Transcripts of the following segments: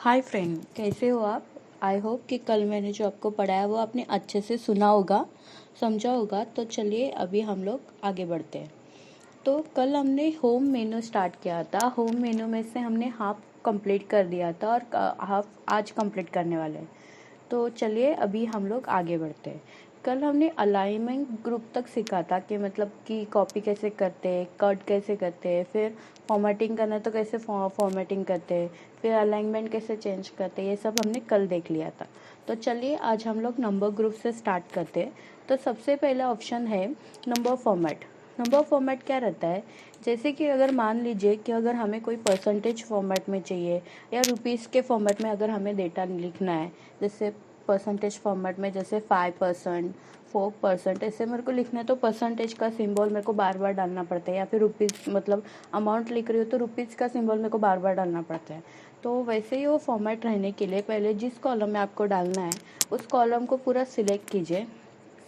Hi friend, कैसे हो आप। आई होप कि कल मैंने जो आपको पढ़ाया वो आपने अच्छे से सुना होगा, समझा होगा। तो चलिए अभी हम लोग आगे बढ़ते हैं। तो कल हमने होम मेनू स्टार्ट किया था। होम मेनू में से हमने हाफ कंप्लीट कर दिया था और हाफ आज कंप्लीट करने वाले हैं। तो चलिए अभी हम लोग आगे बढ़ते हैं। कल हमने अलाइनमेंट ग्रुप तक सीखा था कि मतलब कि कॉपी कैसे करते हैं, कट कैसे करते हैं, फिर फॉर्मेटिंग करना है तो कैसे फॉर्मेटिंग करते हैं, फिर अलाइनमेंट कैसे चेंज करते हैं, ये सब हमने कल देख लिया था। तो चलिए आज हम लोग नंबर ग्रुप से स्टार्ट करते हैं। तो सबसे पहला ऑप्शन है नंबर फॉर्मेट। नंबर फॉर्मेट क्या रहता है, जैसे कि अगर मान लीजिए कि अगर हमें कोई परसेंटेज फॉर्मेट में चाहिए या रुपीज़ के फॉर्मेट में अगर हमें डेटा लिखना है, जैसे परसेंटेज फॉर्मेट में जैसे 5%, 4% ऐसे मेरे को लिखना है तो परसेंटेज का सिंबल मेरे को बार बार डालना पड़ता है, या फिर रुपीज़ मतलब अमाउंट लिख रही हो तो रुपीज़ का सिंबल मेरे को बार बार डालना पड़ता है। तो वैसे ही वो फॉर्मेट रहने के लिए पहले जिस कॉलम में आपको डालना है उस कॉलम को पूरा सिलेक्ट कीजिए।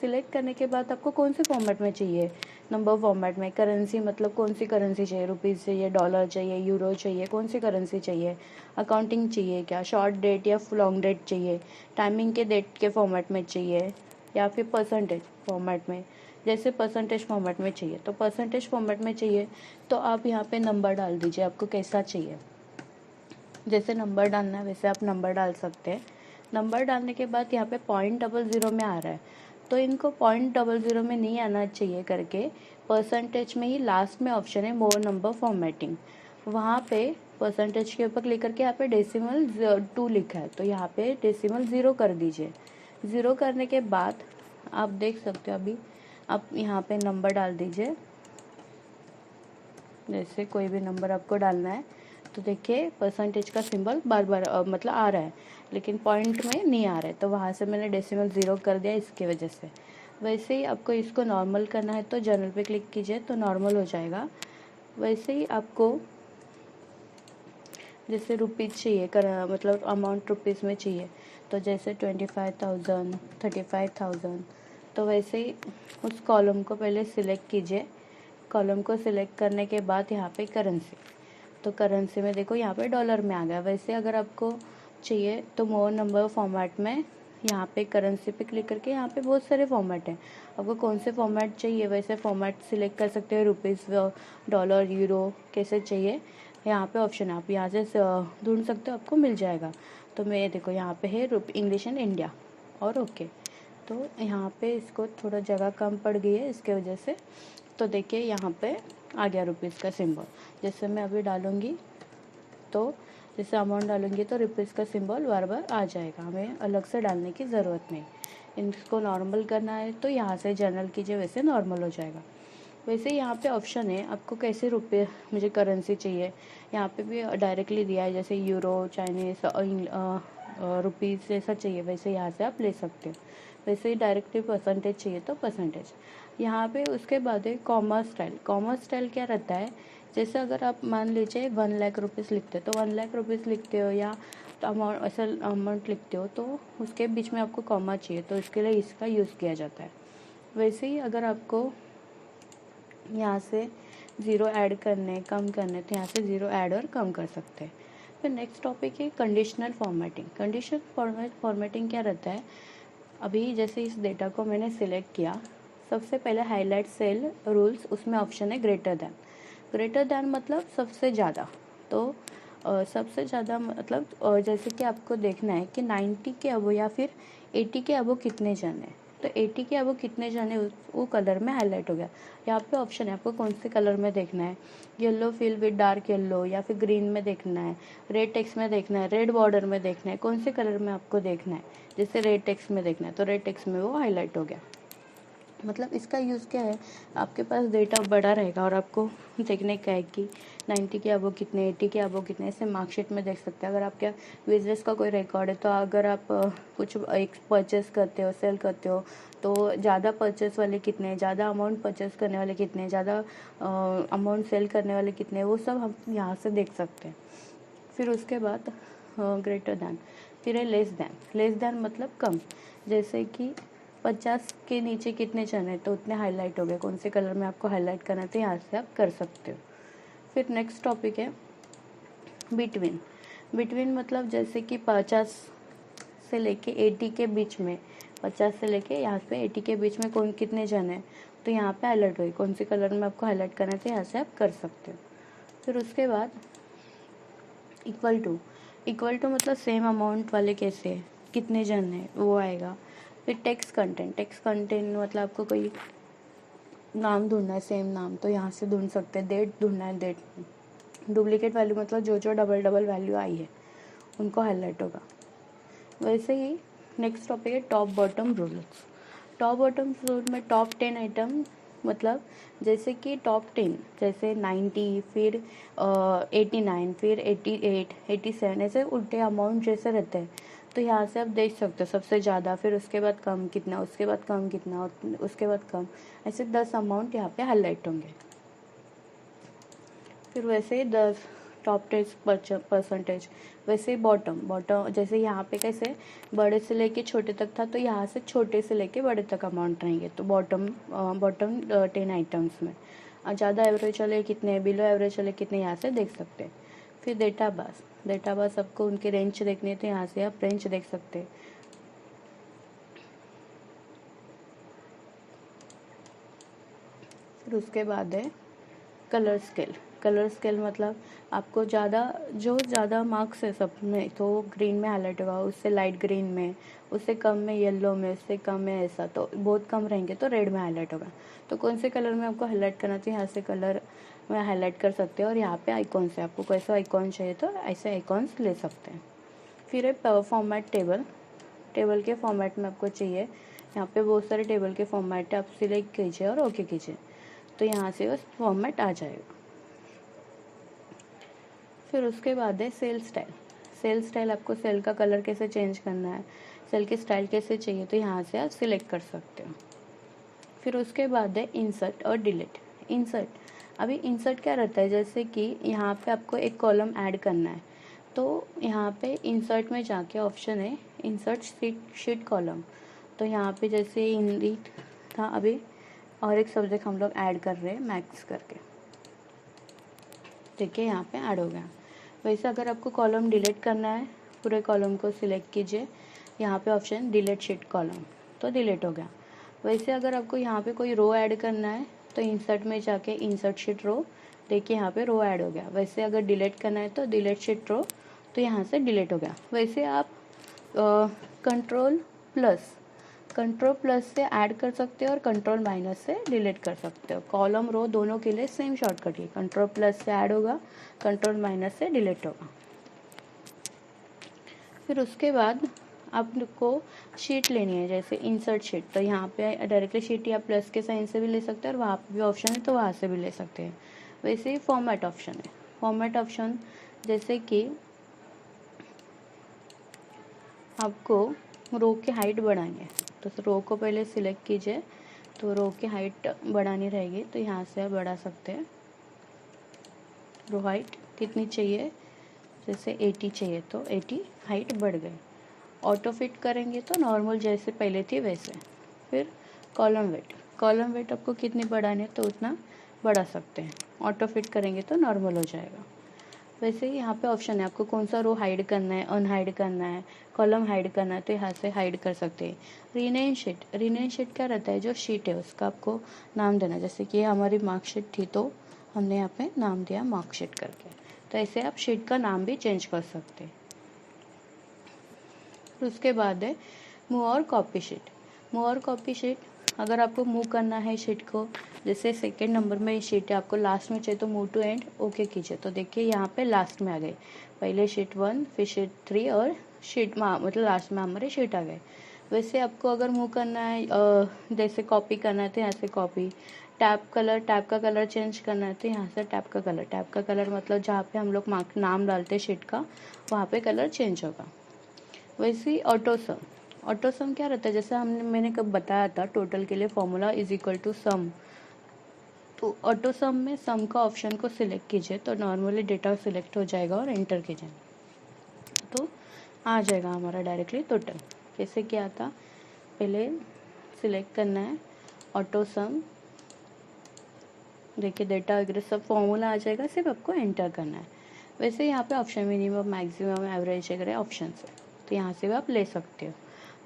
सिलेक्ट करने के बाद आपको कौन से फॉर्मेट में चाहिए, नंबर फॉर्मेट में, करेंसी मतलब कौन सी करेंसी चाहिए, रुपीज़ चाहिए, डॉलर चाहिए, यूरो चाहिए, कौन सी करेंसी चाहिए, अकाउंटिंग चाहिए क्या, शॉर्ट डेट या लॉन्ग डेट चाहिए, टाइमिंग के डेट के फॉर्मेट में चाहिए, या फिर परसेंटेज फॉर्मेट में। जैसे परसेंटेज फॉर्मेट में चाहिए तो परसेंटेज फॉर्मेट में चाहिए तो आप यहाँ पे नंबर डाल दीजिए, आपको कैसा चाहिए। जैसे नंबर डालना है वैसे आप नंबर डाल सकते हैं। नंबर डालने के बाद यहाँ पे 0.00 में आ रहा है तो इनको 0.00 में नहीं आना चाहिए करके परसेंटेज में ही लास्ट में ऑप्शन है मोर नंबर फॉर्मेटिंग, वहाँ पे परसेंटेज के ऊपर क्लिक करके यहाँ पे डेसिमल 2 लिखा है तो यहाँ पे डेसिमल 0 कर दीजिए। 0 करने के बाद आप देख सकते हो अभी आप यहाँ पे नंबर डाल दीजिए। जैसे कोई भी नंबर आपको डालना है तो देखिए परसेंटेज का सिंबल बार बार मतलब आ रहा है लेकिन पॉइंट में नहीं आ रहा है, तो वहाँ से मैंने डेसिमल 0 कर दिया इसके वजह से। वैसे ही आपको इसको नॉर्मल करना है तो जनरल पे क्लिक कीजिए तो नॉर्मल हो जाएगा। वैसे ही आपको जैसे रुपीज़ चाहिए कर मतलब अमाउंट रुपीज़ में चाहिए तो जैसे 25,000, 35,000, तो वैसे ही उस कॉलम को पहले सिलेक्ट कीजिए। कॉलम को सिलेक्ट करने के बाद यहाँ पे करेंसी, तो करेंसी में देखो यहाँ पे डॉलर में आ गया। वैसे अगर आपको चाहिए तो मोर नंबर फॉर्मेट में यहाँ पे करेंसी पे क्लिक करके यहाँ पे बहुत सारे फॉर्मेट हैं, आपको कौन से फॉर्मेट चाहिए वैसे फॉर्मेट सिलेक्ट कर सकते हो, रुपीज़, डॉलर, यूरो कैसे चाहिए यहाँ पे ऑप्शन है, आप यहाँ से ढूंढ सकते हो, आपको मिल जाएगा। तो मैं देखो यहाँ पे है इंग्लिश एंड इंडिया और ओके। तो यहाँ पे इसको थोड़ा जगह कम पड़ गई है इसके वजह से, तो देखिए यहाँ पे आ गया रुपीज़ का सिंबल। जैसे मैं अभी डालूँगी तो जैसे अमाउंट डालूँगी तो रुपीज़ का सिंबल बार बार आ जाएगा, हमें अलग से डालने की ज़रूरत नहीं। इनको नॉर्मल करना है तो यहाँ से जनरल कीजिए, वैसे नॉर्मल हो जाएगा। वैसे यहाँ पे ऑप्शन है आपको कैसे रुपये मुझे करेंसी चाहिए, यहाँ पे भी डायरेक्टली दिया है, जैसे यूरो, चाइनीज़, रुपीज़ जैसा चाहिए वैसे यहाँ से आप ले सकते हो। वैसे ही डायरेक्टली परसेंटेज चाहिए तो परसेंटेज। यहाँ पे उसके बाद है कॉमर्स स्टाइल। कॉमर्स स्टाइल क्या रहता है, जैसे अगर आप मान लीजिए 1 लाख रुपीज़ लिखते हो तो 1 लाख रुपीज़ लिखते हो या अमाउंट ऐसा अमाउंट लिखते हो तो उसके बीच में आपको कॉमा चाहिए तो इसके लिए इसका यूज़ किया जाता है। वैसे ही अगर आपको यहाँ से ज़ीरो ऐड करने कम करने तो यहाँ से ज़ीरो ऐड और कम कर सकते हैं। फिर नेक्स्ट टॉपिक है कंडीशनल फॉर्मेटिंग। कंडीशनल फॉर्मेटिंग क्या रहता है, अभी जैसे इस डेटा को मैंने सिलेक्ट किया, सबसे पहले हाईलाइट सेल रूल्स, उसमें ऑप्शन है ग्रेटर दैन। ग्रेटर दैन मतलब सबसे ज़्यादा, तो सबसे ज़्यादा मतलब जैसे कि आपको देखना है कि 90 के अबो या फिर 80 के अबो कितने जन हैं, तो 80 के अबो कितने जन है वो कलर में हाईलाइट हो गया। यहाँ पे ऑप्शन है आपको कौन से कलर में देखना है, yellow fill with dark yellow या फिर ग्रीन में देखना है, रेड टेक्स्ट में देखना है, रेड बॉर्डर में देखना है, कौन से कलर में आपको देखना है। जैसे रेड टेक्स्ट में देखना है तो रेड टेक्स्ट में वो हाईलाइट हो गया। मतलब इसका यूज़ क्या है, आपके पास डेटा बड़ा रहेगा और आपको देखने का है कि 90 के अबो कितने, 80 के अबो कितने, ऐसे मार्कशीट में देख सकते हैं। अगर आपके बिजनेस का कोई रिकॉर्ड है तो अगर आप कुछ एक परचेस करते हो, सेल करते हो, तो ज़्यादा परचेस वाले कितने, ज़्यादा अमाउंट परचेस करने वाले कितने, ज़्यादा अमाउंट सेल करने वाले कितने, वो सब हम यहाँ से देख सकते हैं। फिर उसके बाद ग्रेटर दैन, फिर है लेस दैन। लेस दैन मतलब कम, जैसे कि 50 के नीचे कितने जन है तो उतने हाईलाइट हो गए, कौन से कलर में आपको हाईलाइट करना है तो यहाँ से आप कर सकते हो। फिर नेक्स्ट टॉपिक है बिटवीन। बिटवीन मतलब जैसे कि 50 से लेके 80 के बीच में, 50 से लेके यहाँ पे 80 के बीच में कौन कितने जन है, तो यहाँ पे हाईलाइट होगी कौन सी कलर में आपको हाईलाइट करना है, तो यहाँ से आप कर सकते हो। फिर उसके बाद इक्वल टू मतलब सेम अमाउंट वाले कैसे है, कितने जन है वो आएगा। फिर टेक्स्ट कंटेंट मतलब आपको कोई नाम ढूंढना है सेम नाम, तो यहाँ से ढूंढ सकते हैं। डेट ढूंढना है, डेट। डुप्लीकेट वैल्यू मतलब जो जो डबल वैल्यू आई है उनको हाईलाइट होगा। वैसे ही नेक्स्ट टॉपिक है top bottom rules. Top bottom rule में टॉप 10 आइटम मतलब जैसे कि टॉप 10 जैसे 90, फिर 89, फिर 88, 87 ऐसे उल्टे अमाउंट जैसे रहते हैं। तो यहाँ से आप देख सकते हो सबसे ज़्यादा, फिर उसके बाद कम कितना, उसके बाद कम कितना, उसके बाद कम, ऐसे 10 अमाउंट यहाँ पे हाईलाइट होंगे। फिर वैसे ही 10 टॉप 10% वैसे ही बॉटम जैसे यहाँ पे कैसे बड़े से लेके छोटे तक था, तो यहाँ से छोटे से लेके बड़े तक अमाउंट रहेंगे। तो बॉटम 10 आइटम्स में ज़्यादा एवरेज वाले कितने, बिलो एवरेज वाले कितने, यहाँ से देख सकते हैं। फिर डेटाबेस आपको उनके रेंज देखनी है, तो यहाँ से आप रेंज देख सकते हैं। फिर उसके बाद है कलर स्केल मतलब आपको ज़्यादा मार्क्स है सब में, तो ग्रीन में हाईलाइट होगा, उससे लाइट ग्रीन में, उससे कम में येलो में, उससे कम में ऐसा, तो बहुत कम रहेंगे तो रेड में हाईलाइट होगा। तो कौन से कलर में आपको हाईलाइट करना चाहिए, यहाँ से कलर में हाईलाइट कर सकते हैं। और यहाँ पे आइकॉन से आपको कैसा आइकॉन चाहिए तो ऐसे आइकॉन्स ले सकते हैं। फिर है फॉर्मेट टेबल के फॉर्मेट में आपको चाहिए, यहाँ पे बहुत सारे टेबल के फॉर्मेट है, आप सिलेक्ट कीजिए और ओके कीजिए, तो यहाँ से बस फॉर्मेट आ जाएगा। फिर उसके बाद है सेल स्टाइल आपको सेल का कलर कैसे चेंज करना है, सेल की स्टाइल कैसे चाहिए, तो यहाँ से आप सिलेक्ट कर सकते हो। फिर उसके बाद है इंसर्ट और डिलीट। अभी इंसर्ट क्या रहता है, जैसे कि यहाँ पे आपको एक कॉलम ऐड करना है, तो यहाँ पे इंसर्ट में जाके ऑप्शन है इंसर्ट शीट कॉलम, तो यहाँ पे जैसे हिंदी था अभी और एक सब्जेक्ट हम लोग ऐड कर रहे हैं मैथ्स करके, देखिए यहाँ पे ऐड हो गया। वैसे अगर आपको कॉलम डिलीट करना है, पूरे कॉलम को सिलेक्ट कीजिए, यहाँ पे ऑप्शन डिलीट शीट कॉलम, तो डिलीट हो गया। वैसे अगर आपको यहाँ पे कोई रो ऐड करना है, तो इंसर्ट में जाके इंसर्ट शीट रो, देखिए यहाँ पे रो ऐड हो गया। वैसे अगर डिलीट करना है तो डिलीट शीट रो, तो यहाँ से डिलीट हो गया। वैसे आप कंट्रोल प्लस से ऐड कर सकते हो और कंट्रोल माइनस से डिलीट कर सकते हो। कॉलम रो दोनों के लिए सेम शॉर्टकट है, कंट्रोल प्लस से ऐड होगा, कंट्रोल माइनस से डिलीट होगा। फिर उसके बाद आपको शीट लेनी है, जैसे इंसर्ट शीट, तो यहाँ पे डायरेक्टली शीट या प्लस के साइन से भी ले सकते हैं, और वहाँ पे भी ऑप्शन है तो वहाँ से भी ले सकते हैं। वैसे ही फॉर्मेट ऑप्शन जैसे कि आपको रो की हाइट बढ़ानी है, तो रो को पहले सिलेक्ट कीजिए, तो रो की हाइट बढ़ानी रहेगी, तो यहाँ से आप बढ़ा सकते हैं। रो हाइट कितनी चाहिए, जैसे 80 चाहिए तो 80 हाइट बढ़ गई। ऑटो फिट करेंगे तो नॉर्मल जैसे पहले थी वैसे। फिर कॉलम वेट आपको कितनी बढ़ानी है तो उतना बढ़ा सकते हैं, ऑटो फिट करेंगे तो नॉर्मल हो जाएगा। वैसे ही यहाँ पे ऑप्शन है आपको कौन सा रो हाइड करना है, अनहाइड करना है, कॉलम हाइड करना है, तो यहाँ से हाइड कर सकते हैं। रीनेम शीट क्या रहता है, जो शीट है उसका आपको नाम देना, जैसे कि हमारी मार्कशीट थी तो हमने यहाँ पे नाम दिया मार्कशीट करके, तो ऐसे आप शीट का नाम भी चेंज कर सकते हैं। उसके बाद है मूव और कॉपी शीट। अगर आपको मूव करना है शीट को, जैसे सेकेंड नंबर में शीट है, आपको लास्ट में चाहिए तो मूव टू एंड ओके कीजिए, तो देखिए यहाँ पे लास्ट में आ गए, पहले शीट 1 फिर शीट 3 और शीट मतलब लास्ट में हमारे शीट आ गए। वैसे आपको अगर मूव करना है जैसे कॉपी करना है तो यहाँ से कॉपी, टैब का कलर चेंज करना है तो यहाँ से टैब का कलर मतलब जहाँ पे हम लोग नाम डालते हैं शीट का, वहाँ पे कलर चेंज होगा। वैसे ही ऑटो सम क्या रहता है, जैसे मैंने कब बताया था टोटल के लिए formula is equal to some, तो ऑटो सम में सम का ऑप्शन को सिलेक्ट कीजिए, तो नॉर्मली डेटा सिलेक्ट हो जाएगा और एंटर कीजिए, तो आ जाएगा हमारा डायरेक्टली टोटल। कैसे क्या था, पहले सिलेक्ट करना है ऑटो सम, देखिए डेटा वगैरह सब फॉर्मूला आ जाएगा, सिर्फ आपको एंटर करना है। वैसे यहाँ पे ऑप्शन मिनिमम, मैक्सिमम, एवरेज वगैरह ऑप्शन है, तो यहाँ से भी आप ले सकते हो।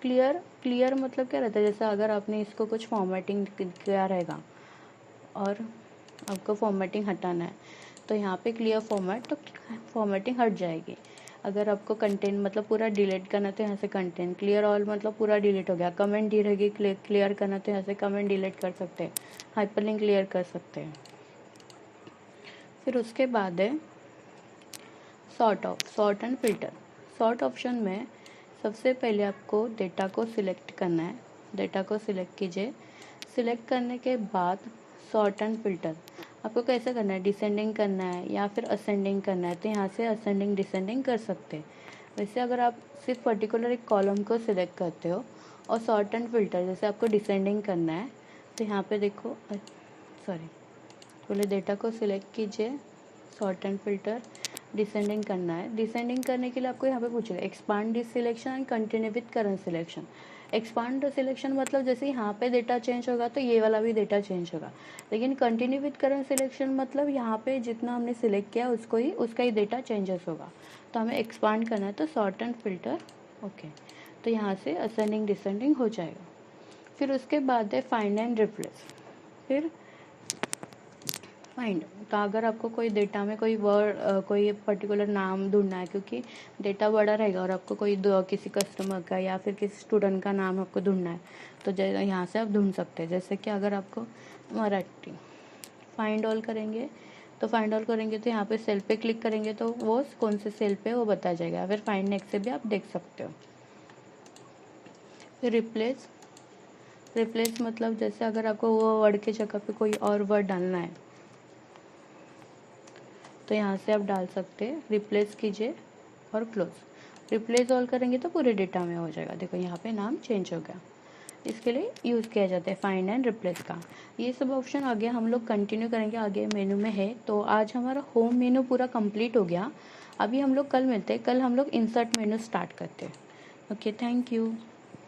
क्लियर मतलब क्या रहता है, जैसे अगर आपने इसको कुछ फॉर्मेटिंग किया रहेगा और आपको फॉर्मेटिंग हटाना है, तो यहाँ पे क्लियर फॉर्मेट, तो फॉर्मेटिंग हट जाएगी। अगर आपको कंटेंट मतलब पूरा डिलीट करना है तो यहाँ से कंटेंट क्लियर ऑल मतलब पूरा डिलीट हो गया। कमेंट दी रहेगी क्लियर करना तो यहाँ से कमेंट डिलीट कर सकते हैं, हाइपरलिंक क्लियर कर सकते हैं। फिर उसके बाद है sort and filter. Sort option में सबसे पहले आपको डेटा को सिलेक्ट करना है। डेटा को सिलेक्ट कीजिए। सिलेक्ट करने के बाद सॉर्ट एंड फिल्टर आपको कैसे करना है, डिसेंडिंग करना है या फिर असेंडिंग करना है, तो यहाँ से असेंडिंग डिसेंडिंग कर सकते हैं। वैसे अगर आप सिर्फ पर्टिकुलर एक कॉलम को सिलेक्ट करते हो और सॉर्ट एंड फिल्टर जैसे आपको डिसेंडिंग करना है, तो यहाँ पे देखो पहले डेटा को सिलेक्ट कीजिए, सॉर्ट एंड फिल्टर, डिसेंडिंग करना है। डिसेंडिंग करने के लिए आपको यहाँ पे पूछेगा expand this selection and continue with current selection. Expand selection मतलब जैसे यहाँ पे डेटा चेंज होगा तो ये वाला भी डेटा चेंज होगा, लेकिन कंटिन्यू विथ करंट सिलेक्शन मतलब यहाँ पे जितना हमने सिलेक्ट किया उसका ही डेटा चेंजेस होगा। तो हमें एक्सपांड करना है तो सॉर्ट एंड फिल्टर, ओके, तो यहाँ से असेंडिंग डिसेंडिंग हो जाएगा। फिर उसके बाद है फाइंड एंड रिप्लेस। फिर फाइंड, तो अगर आपको कोई डेटा में कोई वर्ड कोई पर्टिकुलर नाम ढूंढना है, क्योंकि डेटा बड़ा रहेगा और आपको किसी कस्टमर का या फिर किसी स्टूडेंट का नाम आपको ढूंढना है, तो यहाँ से आप ढूंढ सकते हैं। जैसे कि अगर आपको मराठी फाइंड ऑल करेंगे तो यहाँ पे सेल पे क्लिक करेंगे तो वो कौन से सेल पे वो बता जाएगा। फिर फाइंड नेक्स्ट से भी आप देख सकते हो। फिर रिप्लेस मतलब जैसे अगर आपको वो वर्ड के जगह पे कोई और वर्ड डालना है तो यहाँ से आप डाल सकते हैं। रिप्लेस कीजिए और क्लोज। रिप्लेस ऑल करेंगे तो पूरे डेटा में हो जाएगा। देखो यहाँ पे नाम चेंज हो गया। इसके लिए यूज़ किया जाता है फाइंड एंड रिप्लेस का। ये सब ऑप्शन आगे हम लोग कंटिन्यू करेंगे, आगे मेनू में है। तो आज हमारा होम मेनू पूरा कंप्लीट हो गया। अभी हम लोग कल मिलते हैं, कल हम लोग इंसर्ट मेनू स्टार्ट करते हैं। Okay, thank you.